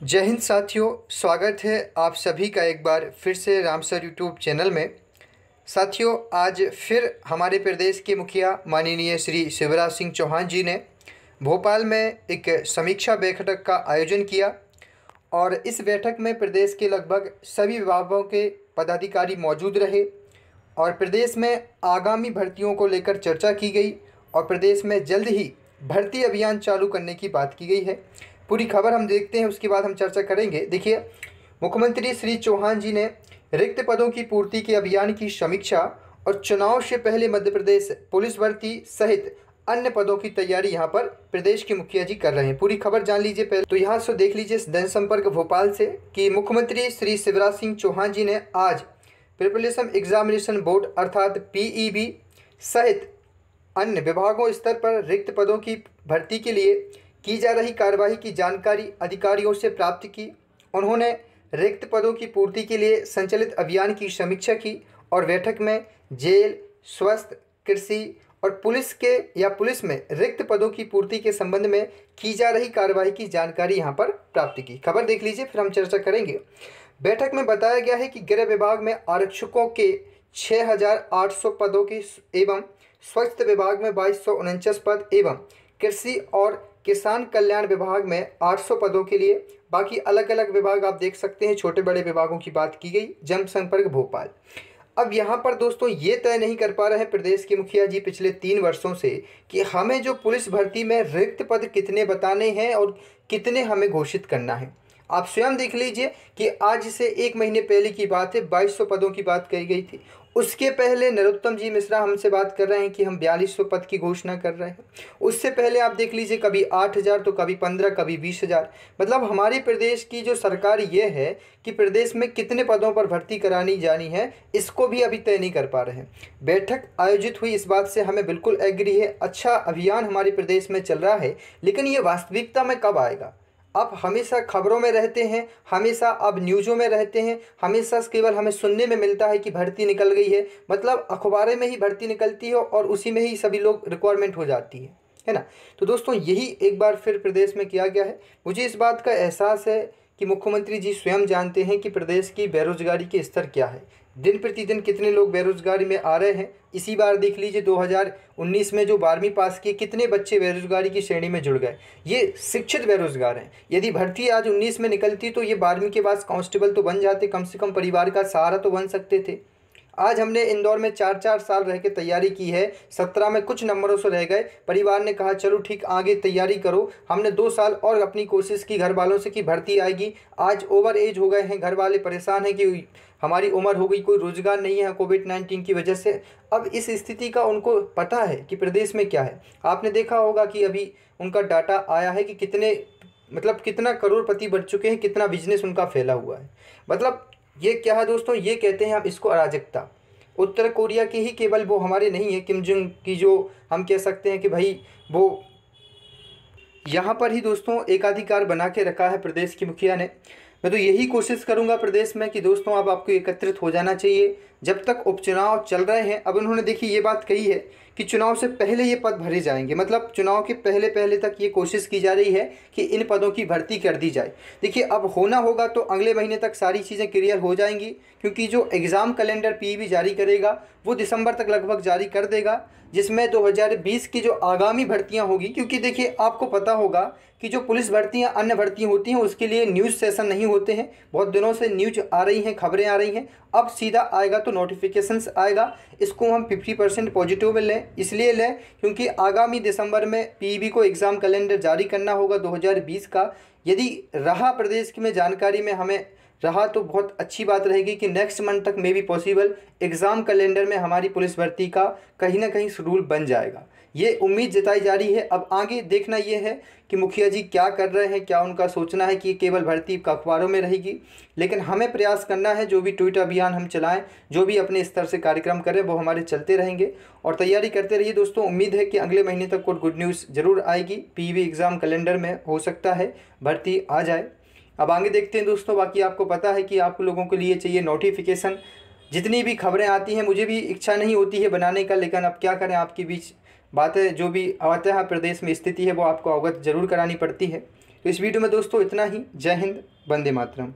जय हिंद साथियों, स्वागत है आप सभी का एक बार फिर से रामसर यूट्यूब चैनल में। साथियों, आज फिर हमारे प्रदेश के मुखिया माननीय श्री शिवराज सिंह चौहान जी ने भोपाल में एक समीक्षा बैठक का आयोजन किया और इस बैठक में प्रदेश के लगभग सभी विभागों के पदाधिकारी मौजूद रहे और प्रदेश में आगामी भर्तियों को लेकर चर्चा की गई और प्रदेश में जल्द ही भर्ती अभियान चालू करने की बात की गई है। पूरी खबर हम देखते हैं, उसके बाद हम चर्चा करेंगे। देखिए, मुख्यमंत्री श्री चौहान जी ने रिक्त पदों की पूर्ति के अभियान की समीक्षा और चुनाव से पहले मध्य प्रदेश पुलिस भर्ती सहित अन्य पदों की तैयारी यहां पर प्रदेश के मुखिया जी कर रहे हैं। पूरी खबर जान लीजिए। पहले तो यहाँ से देख लीजिए जनसंपर्क भोपाल से कि मुख्यमंत्री श्री शिवराज सिंह चौहान जी ने आज प्रिपरेशन एग्जामिनेशन बोर्ड अर्थात पीईबी सहित अन्य विभागों स्तर पर रिक्त पदों की भर्ती के लिए की जा रही कार्यवाही की जानकारी अधिकारियों से प्राप्त की। उन्होंने रिक्त पदों की पूर्ति के लिए संचालित अभियान की समीक्षा की और बैठक में जेल, स्वास्थ्य, कृषि और पुलिस में रिक्त पदों की पूर्ति के संबंध में की जा रही कार्यवाही की जानकारी यहां पर प्राप्त की। खबर देख लीजिए, फिर हम चर्चा करेंगे। बैठक में बताया गया है कि गृह विभाग में आरक्षकों के 6,800 पदों की एवं स्वास्थ्य विभाग में 2,249 पद एवं कृषि और किसान कल्याण विभाग में 800 पदों के लिए बाकी अलग अलग विभाग आप देख सकते हैं। छोटे बड़े विभागों की बात की गई। जनसंपर्क भोपाल। अब यहाँ पर दोस्तों ये तय नहीं कर पा रहे हैं प्रदेश के मुखिया जी पिछले 3 वर्षों से कि हमें जो पुलिस भर्ती में रिक्त पद कितने बताने हैं और कितने हमें घोषित करना है। आप स्वयं देख लीजिए कि आज से 1 महीने पहले की बात है, 2200 पदों की बात कही गई थी। उसके पहले नरोत्तम जी मिश्रा हमसे बात कर रहे हैं कि हम 4200 पद की घोषणा कर रहे हैं। उससे पहले आप देख लीजिए, कभी 8,000 तो कभी 15, कभी 20,000। मतलब हमारे प्रदेश की जो सरकार ये है कि प्रदेश में कितने पदों पर भर्ती करानी जानी है, इसको भी अभी तय नहीं कर पा रहे हैं। बैठक आयोजित हुई, इस बात से हमें बिल्कुल एग्री है। अच्छा अभियान हमारे प्रदेश में चल रहा है, लेकिन ये वास्तविकता में कब आएगा। आप हमेशा खबरों में रहते हैं, हमेशा आप न्यूज़ों में रहते हैं, हमेशा केवल हमें सुनने में मिलता है कि भर्ती निकल गई है। मतलब अखबारें में ही भर्ती निकलती है और उसी में ही सभी लोग रिक्वायरमेंट हो जाती है ना। तो दोस्तों यही एक बार फिर प्रदेश में किया गया है। मुझे इस बात का एहसास है कि मुख्यमंत्री जी स्वयं जानते हैं कि प्रदेश की बेरोजगारी के स्तर क्या है, दिन प्रतिदिन कितने लोग बेरोजगारी में आ रहे हैं। इसी बार देख लीजिए 2019 में जो 12वीं पास किए, कितने बच्चे बेरोजगारी की श्रेणी में जुड़ गए। ये शिक्षित बेरोजगार हैं। यदि भर्ती आज 19 में निकलती तो ये 12वीं के बाद कांस्टेबल तो बन जाते, कम से कम परिवार का सहारा तो बन सकते थे। आज हमने इंदौर में 4-4 साल रह के तैयारी की है, 17 में कुछ नंबरों से रह गए। परिवार ने कहा चलो ठीक, आगे तैयारी करो। हमने 2 साल और अपनी कोशिश की घर वालों से कि भर्ती आएगी। आज ओवर एज हो गए हैं, घर वाले परेशान हैं कि हमारी उम्र हो गई, कोई रोजगार नहीं है कोविड-19 की वजह से। अब इस स्थिति का उनको पता है कि प्रदेश में क्या है। आपने देखा होगा कि अभी उनका डाटा आया है कि कितना करोड़पति बढ़ चुके हैं, कितना बिजनेस उनका फैला हुआ है। मतलब ये क्या है दोस्तों, ये कहते हैं हम इसको अराजकता। उत्तर कोरिया की ही केवल वो हमारे नहीं है, किम जोंग की जो हम कह सकते हैं कि भाई वो यहाँ पर ही दोस्तों एकाधिकार बना के रखा है प्रदेश की मुखिया ने। मैं तो यही कोशिश करूंगा प्रदेश में कि दोस्तों अब आपको एकत्रित हो जाना चाहिए जब तक उपचुनाव चल रहे हैं। अब उन्होंने देखिए ये बात कही है कि चुनाव से पहले ये पद भरे जाएंगे। मतलब चुनाव के पहले पहले तक ये कोशिश की जा रही है कि इन पदों की भर्ती कर दी जाए। देखिए अब होना होगा तो अगले महीने तक सारी चीज़ें क्लियर हो जाएंगी, क्योंकि जो एग्ज़ाम कैलेंडर पीईबी जारी करेगा वो दिसंबर तक लगभग जारी कर देगा, जिसमें 2020 की जो आगामी भर्तियां होगी। क्योंकि देखिए आपको पता होगा कि जो पुलिस भर्तियां अन्य भर्तियां होती हैं उसके लिए न्यूज़ सेशन नहीं होते हैं। बहुत दिनों से न्यूज आ रही हैं, खबरें आ रही हैं। अब सीधा आएगा तो नोटिफिकेशंस आएगा। इसको हम 50% पॉजिटिव में लें, इसलिए लें क्योंकि आगामी दिसंबर में पीईबी को एग्ज़ाम कैलेंडर जारी करना होगा 2020 का। यदि रहा प्रदेश की में जानकारी में हमें रहा तो बहुत अच्छी बात रहेगी कि नेक्स्ट मंथ तक may be possible exam calendar में हमारी पुलिस भर्ती का कहीं ना कहीं शेड्यूल बन जाएगा। ये उम्मीद जताई जा रही है। अब आगे देखना ये है कि मुखिया जी क्या कर रहे हैं, क्या उनका सोचना है कि केवल भर्ती का अखबारों में रहेगी। लेकिन हमें प्रयास करना है, जो भी ट्वीट अभियान हम चलाएं, जो भी अपने स्तर से कार्यक्रम करें वो हमारे चलते रहेंगे और तैयारी करते रहिए दोस्तों। उम्मीद है कि अगले महीने तक कोई गुड न्यूज़ ज़रूर आएगी। पीईबी एग्ज़ाम कैलेंडर में हो सकता है भर्ती आ जाए। अब आगे देखते हैं दोस्तों। बाकी आपको पता है कि आप लोगों के लिए चाहिए नोटिफिकेशन। जितनी भी खबरें आती हैं, मुझे भी इच्छा नहीं होती है बनाने का, लेकिन अब क्या करें, आपके बीच बातें जो भी आता है प्रदेश में स्थिति है वो आपको अवगत जरूर करानी पड़ती है। तो इस वीडियो में दोस्तों इतना ही। जय हिंद, वंदे मातरम।